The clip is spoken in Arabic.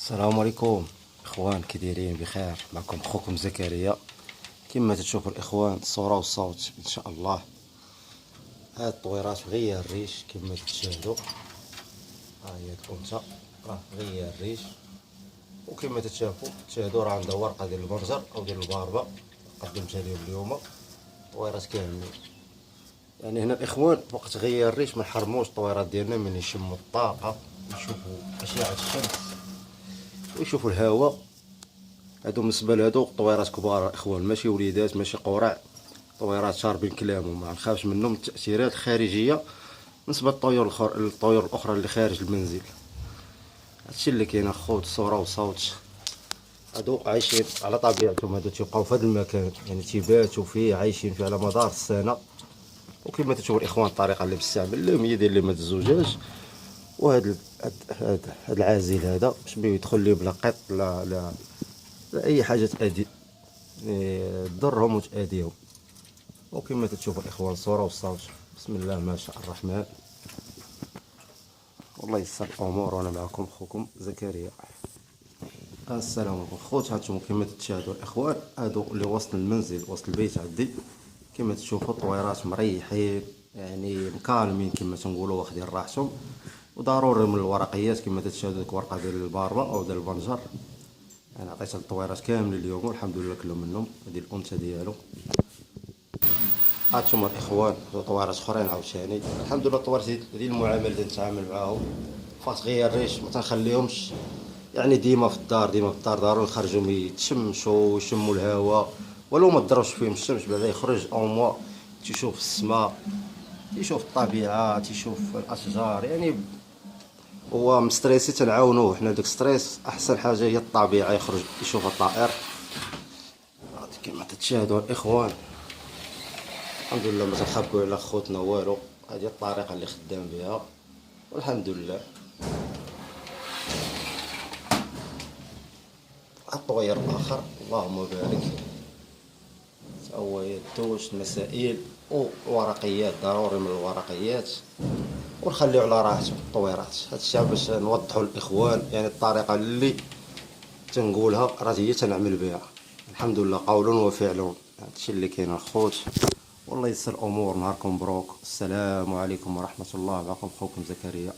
السلام عليكم اخوان، كي دايرين؟ بخير. معكم اخوكم زكريا. كما تشوفوا الاخوان، الصوره والصوت ان شاء الله. هاد الطويرات غير الريش كما تشاهدوا. ها هي الانثى راه غير الريش، وكما تشاهدوا راه عندها ورقه ديال البرجر او ديال الباربه قدمتها لهم اليوم. طويرات كاملين، يعني هنا الاخوان وقت غير الريش ما نحرموش الطويرات ديالنا من يشموا الطاقه، يشوفوا اشعه الشمس ويشوفوا الهواء. هادو بالنسبه لهادو طويرات كبار اخوان، ماشي وليدات ماشي قرع. طويرات شاربين كلامهم، ما نخافش منهم التاثيرات الخارجيه بالنسبه للطيور الاخرى اللي خارج المنزل. هادشي اللي كاين اخوت، صوره وصوت. هادو عايشين على طبيعتهم، هادو تيبقاو في هذا المكان، يعني تيباتوا فيه عايشين فيه على مدار السنه. وكما تشوفوا الاخوان الطريقه اللي بستعمل لهم هي ديال لمات الزجاج. وهاد هاد العازل هذا باش ما يدخل لي بلا قط لا اي حاجه تأذي، تضرهم وتأذيهم. وكما تشوفوا الاخوان الصوره والصوت، بسم الله ما شاء الرحمن. والله يسر الامور، وانا معكم اخوكم زكريا. السلام عليكم خوت. هانتوما كما تشاهدوا الاخوان، هادو اللي وسط المنزل وسط البيت عندي. كما تشوفوا الطويرات مريحين، يعني مكالمين كما تنقولوا، واخدين راحتهم. وضروري من الورقيات كما تشاهدوا ديك ورقه ديال الباربه او ديال البنجر. انا عطيتها للطويرات كاملين اليوم والحمد لله كلوا منهم. هذه الانثى ديالو. هانتوما الاخوان طوارات اخرين عاوتاني. الحمد لله الطوارات هذه المعامله اللي نتعامل معاهم. فات غير الريش ما تنخليهمش، يعني ديما في الدار، ديما في الدار. ضروري نخرجهم يتشمشوا ويشموا الهواء، ولو ما ضربش فيهم الشمس بعدا يخرج او موا تيشوف السماء، تيشوف الطبيعه، تيشوف الاشجار. يعني هو مستريسي تنعاونوه حنا. داك ستريس احسن حاجه هي الطبيعه، يخرج يشوف الطائر. كما تتشاهدوا الاخوان، الحمد لله ما تنخبيو على خوتنا والو. هذه الطريقه اللي خدام بها والحمد لله. الطوير الاخر اللهم بارك، هو يدوش المسائل وورقيات، ضروري من الورقيات. ونخليو على راحته الطويرات. هادشي باش نوضحوا للاخوان، يعني الطريقه اللي تنقولها راه هي تنعمل بها. الحمد لله قول وفعل. هادشي اللي كاين الخوت. والله يسر الامور. نهاركم مبروك. السلام عليكم ورحمه الله. معكم خوكم زكريا.